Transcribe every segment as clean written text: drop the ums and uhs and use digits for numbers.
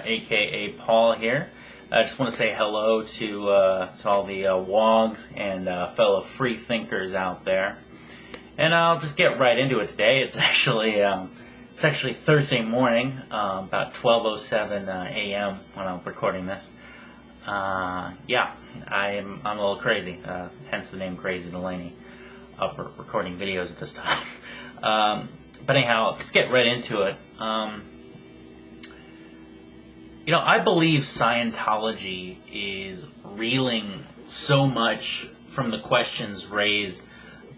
aka Paul here. I just want to say hello to all the wogs and fellow free thinkers out there. And I'll just get right into it today. It's actually Thursday morning, about 12:07 a.m. when I'm recording this. Yeah, I'm a little crazy, hence the name Crazy Delaney. Up recording videos at this time. But anyhow, let's get right into it. I believe Scientology is reeling so much from the questions raised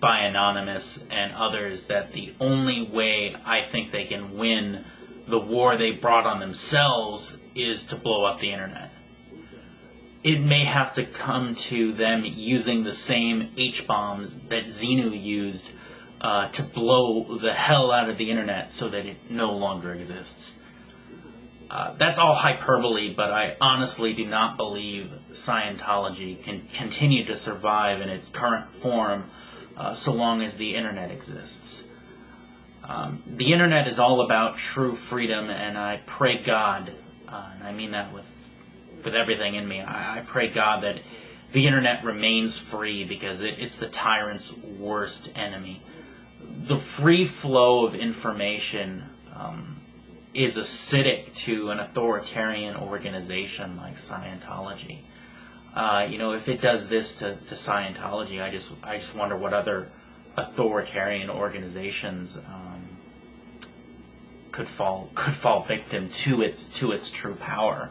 by Anonymous and others that the only way I think they can win the war they brought on themselves is to blow up the internet. It may have to come to them using the same H-bombs that Xenu used to blow the hell out of the internet so that it no longer exists. That's all hyperbole, but I honestly do not believe Scientology can continue to survive in its current form so long as the internet exists. The internet is all about true freedom, and I pray God, and I mean that with everything in me, I pray God that the internet remains free because it's the tyrant's worst enemy. The free flow of information is acidic to an authoritarian organization like Scientology. If it does this to Scientology, I just wonder what other authoritarian organizations could fall victim to its true power.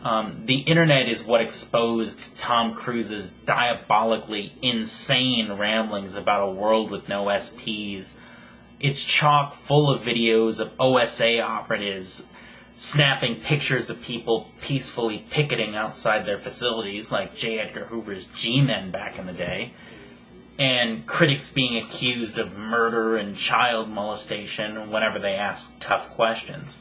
The internet is what exposed Tom Cruise's diabolically insane ramblings about a world with no SPs. It's chock full of videos of OSA operatives snapping pictures of people peacefully picketing outside their facilities like J. Edgar Hoover's G-Men back in the day, and critics being accused of murder and child molestation whenever they ask tough questions.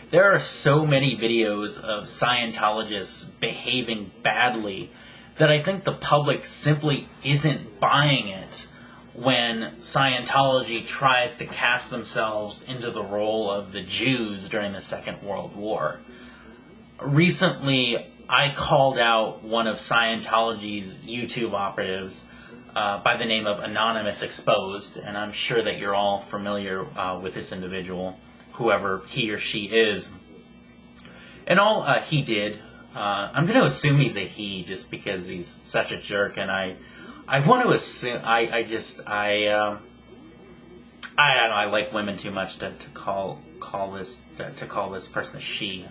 There are so many videos of Scientologists behaving badly that I think the public simply isn't buying it when Scientology tries to cast themselves into the role of the Jews during the Second World War. Recently, I called out one of Scientology's YouTube operatives by the name of Anonymous Exposed, and I'm sure that you're all familiar with this individual, whoever he or she is. And all he did, I'm going to assume he's a he just because he's such a jerk, and I want to assume, I like women too much to call this person a she.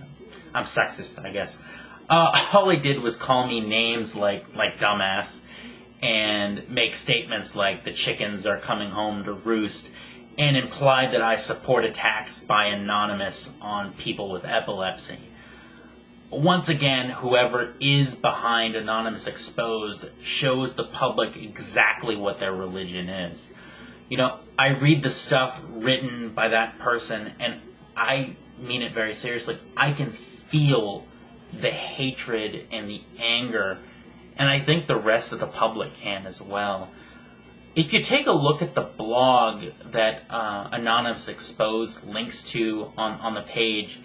I'm sexist, I guess. All he did was call me names like dumbass, and make statements like the chickens are coming home to roost, and implied that I support attacks by Anonymous on people with epilepsy. Once again, whoever is behind Anonymous Exposed shows the public exactly what their religion is. I read the stuff written by that person, and I mean it very seriously. I can feel the hatred and the anger, and I think the rest of the public can as well. If you take a look at the blog that Anonymous Exposed links to on the page,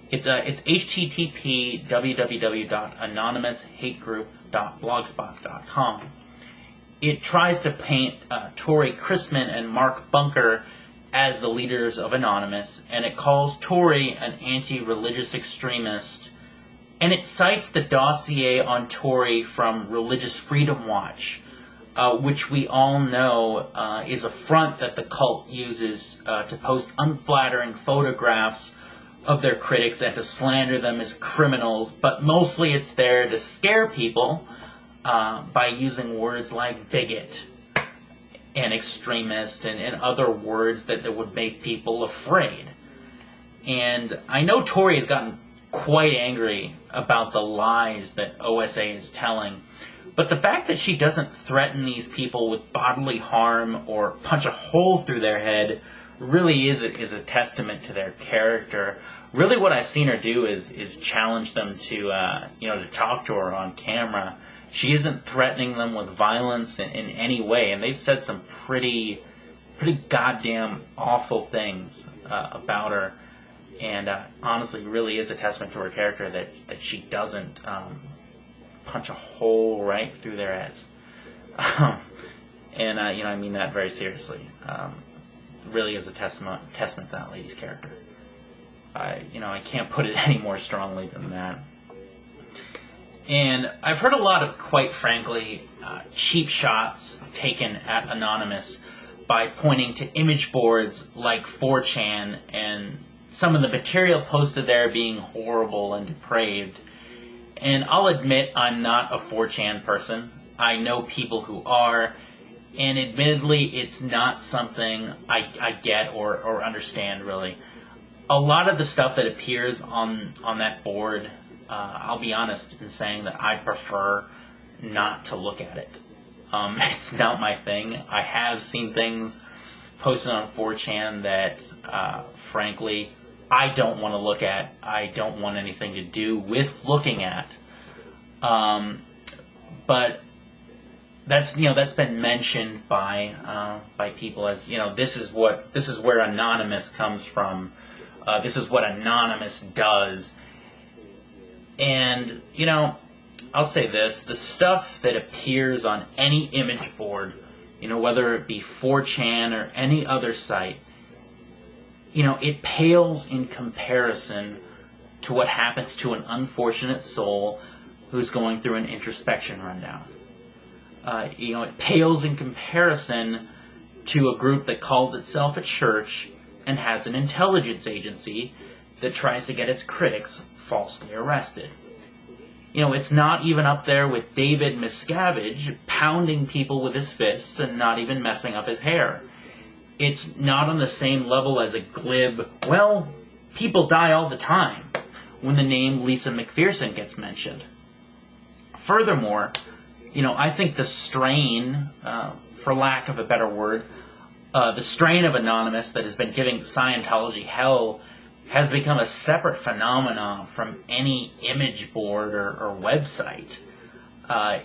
it's http://www.anonymoushategroup.blogspot.com. It tries to paint Tory Christman and Mark Bunker as the leaders of Anonymous, and it calls Tory an anti-religious extremist, and it cites the dossier on Tory from Religious Freedom Watch, which we all know is a front that the cult uses to post unflattering photographs of their critics and to slander them as criminals, but mostly it's there to scare people by using words like bigot and extremist and other words that would make people afraid. And I know Tory has gotten quite angry about the lies that OSA is telling, but the fact that she doesn't threaten these people with bodily harm or punch a hole through their head really is a testament to their character. Really what I've seen her do is challenge them to talk to her on camera. She isn't threatening them with violence in any way, and they've said some pretty goddamn awful things about her. And honestly, really is a testament to her character that she doesn't punch a hole right through their heads. And I mean that very seriously. Really is a testament to that lady's character. I can't put it any more strongly than that. And I've heard a lot of, quite frankly, cheap shots taken at Anonymous by pointing to image boards like 4chan and some of the material posted there being horrible and depraved. And I'll admit I'm not a 4chan person. I know people who are, and admittedly it's not something I get or understand really. A lot of the stuff that appears on that board, I'll be honest in saying that I prefer not to look at it. It's not my thing. I have seen things posted on 4chan that, frankly, I don't want to look at. I don't want anything to do with looking at. But that's been mentioned by people as this is where Anonymous comes from. This is what Anonymous does. And I'll say this: the stuff that appears on any image board, whether it be 4chan or any other site, it pales in comparison to what happens to an unfortunate soul who's going through an introspection rundown. It pales in comparison to a group that calls itself a church and has an intelligence agency that tries to get its critics falsely arrested. It's not even up there with David Miscavige pounding people with his fists and not even messing up his hair. It's not on the same level as a glib, well, people die all the time, when the name Lisa McPherson gets mentioned. Furthermore, I think the strain, for lack of a better word, the strain of Anonymous that has been giving Scientology hell has become a separate phenomenon from any image board or website.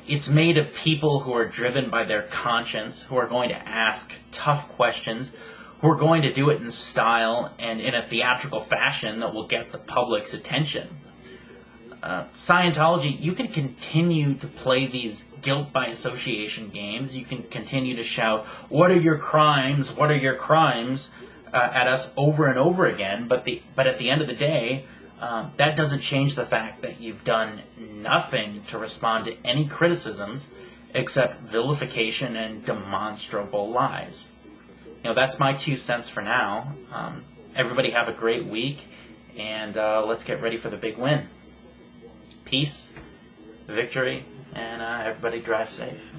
It's made of people who are driven by their conscience, who are going to ask tough questions, who are going to do it in style and in a theatrical fashion that will get the public's attention. Scientology, you can continue to play these guilt by association games. You can continue to shout, "What are your crimes? What are your crimes?" At us over and over again. But at the end of the day, that doesn't change the fact that you've done nothing to respond to any criticisms except vilification and demonstrable lies. That's my 2 cents for now. Everybody have a great week, and let's get ready for the big win. Peace, victory, and everybody drive safe.